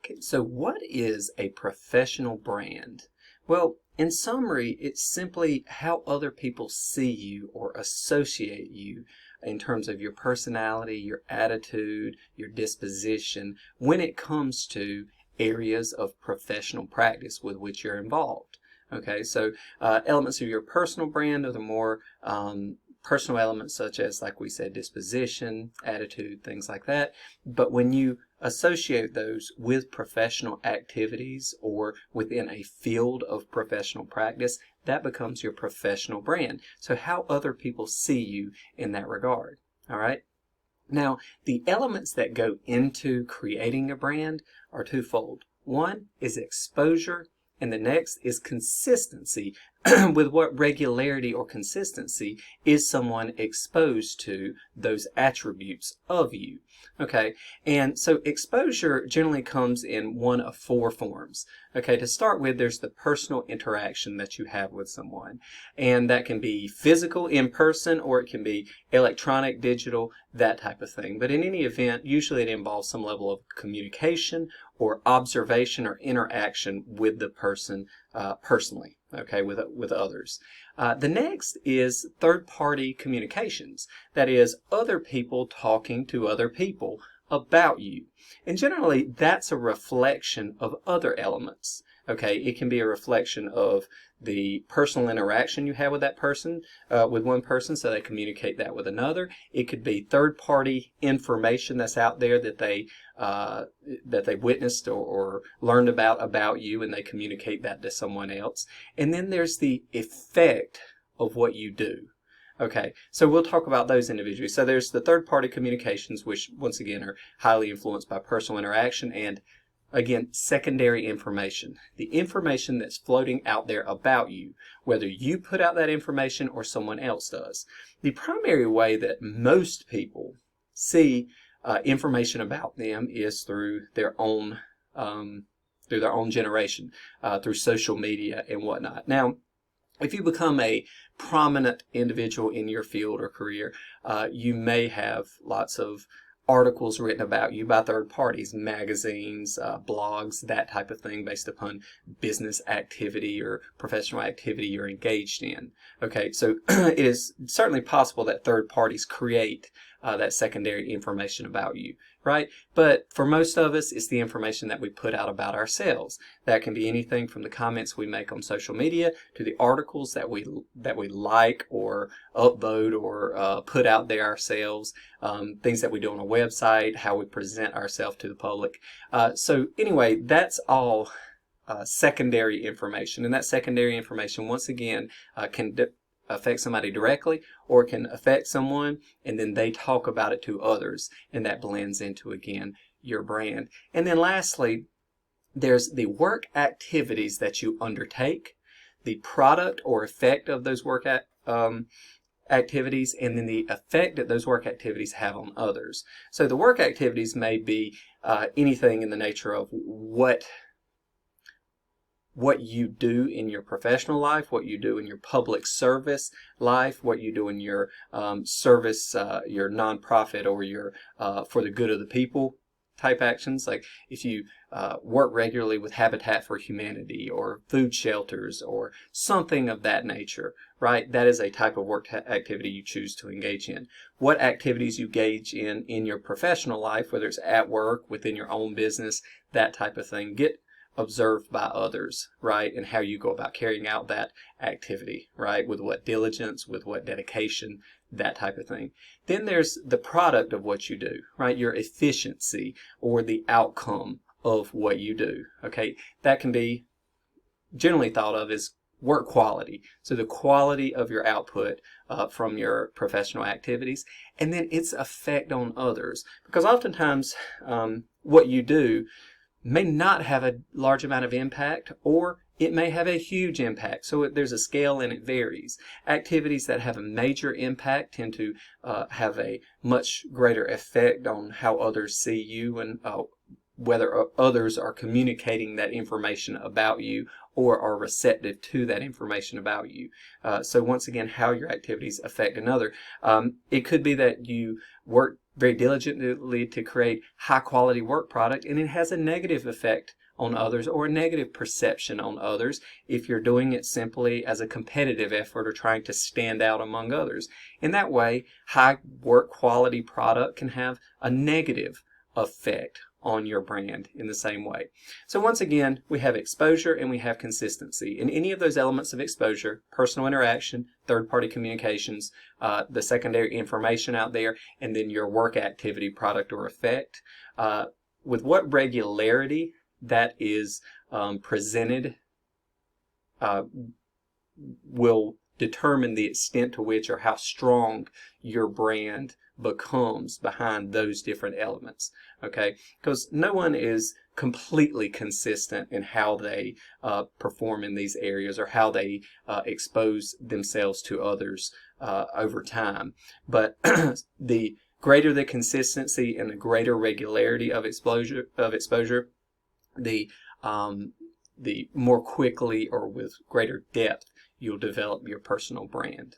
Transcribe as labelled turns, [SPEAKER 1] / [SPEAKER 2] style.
[SPEAKER 1] Okay, so what is a professional brand? Well, in summary, it's simply how other people see you or associate you in terms of your personality, your attitude, your disposition when it comes to areas of professional practice with which you're involved. Okay, so elements of your personal brand are the more personal elements such as, like we said, disposition, attitude, things like that. But when you associate those with professional activities or within a field of professional practice, that becomes your professional brand. So how other people see you in that regard. All right. Now, the elements that go into creating a brand are twofold. One is exposure, and the next is consistency. With what regularity or consistency is someone exposed to those attributes of you? Okay, and so exposure generally comes in one of four forms. Okay, to start with, there's the personal interaction that you have with someone, and that can be physical, in person, or it can be electronic, digital, that type of thing. But in any event, usually it involves some level of communication or observation or interaction with the person personally, okay, with others. The next is third-party communications. That is, other people talking to other people about you. And generally, that's a reflection of other elements. Okay, it can be a reflection of the personal interaction you have with that person, with one person, so they communicate that with another. It could be third-party information that's out there that they witnessed or learned about you, and they communicate that to someone else. And then there's the effect of what you do. Okay, so we'll talk about those individually. So there's the third-party communications, which once again are highly influenced by personal interaction, and again, secondary information. The information that's floating out there about you, whether you put out that information or someone else does. The primary way that most people see information about them is through their own generation, through social media and whatnot. Now, if you become a prominent individual in your field or career, you may have lots of articles written about you by third parties, magazines, blogs, that type of thing, based upon business activity or professional activity you're engaged in. Okay, so it is certainly possible that third parties create that secondary information about you, right? But for most of us, it's the information that we put out about ourselves. That can be anything from the comments we make on social media to the articles that we like or upvote or put out there ourselves, things that we do on a website, how we present ourselves to the public. So anyway, that's all secondary information, and that secondary information, once again, can affect somebody directly, or it can affect someone and then they talk about it to others, and that blends into, again, your brand. And then lastly, there's the work activities that you undertake, the product or effect of those work activities, and then the effect that those work activities have on others. So the work activities may be anything in the nature of what you do in your professional life, what you do in your public service life, what you do in your service, your nonprofit, or your for the good of the people type actions. Like if you work regularly with Habitat for Humanity or food shelters or something of that nature, right? That is a type of work activity you choose to engage in. What activities you engage in your professional life, whether it's at work, within your own business, that type of thing, get observed by others, right? And how you go about carrying out that activity, right? With what diligence, with what dedication, that type of thing. Then there's the product of what you do, right? Your efficiency or the outcome of what you do, okay? That can be generally thought of as work quality. So the quality of your output from your professional activities, and then its effect on others. Because oftentimes what you do may not have a large amount of impact, or it may have a huge impact. So there's a scale and it varies. Activities that have a major impact tend to have a much greater effect on how others see you and whether others are communicating that information about you or are receptive to that information about you. So once again, how your activities affect another. It could be that you work very diligently to create high quality work product and it has a negative effect on others or a negative perception on others if you're doing it simply as a competitive effort or trying to stand out among others. In that way, high work quality product can have a negative effect on your brand in the same way. So once again, we have exposure and we have consistency. In any of those elements of exposure, personal interaction, third-party communications, the secondary information out there, and then your work activity, product, or effect, with what regularity that is presented will determine the extent to which or how strong your brand becomes behind those different elements. Okay, because no one is completely consistent in how they perform in these areas or how they expose themselves to others over time. But the greater the consistency and the greater regularity of exposure, the more quickly or with greater depth you'll develop your personal brand.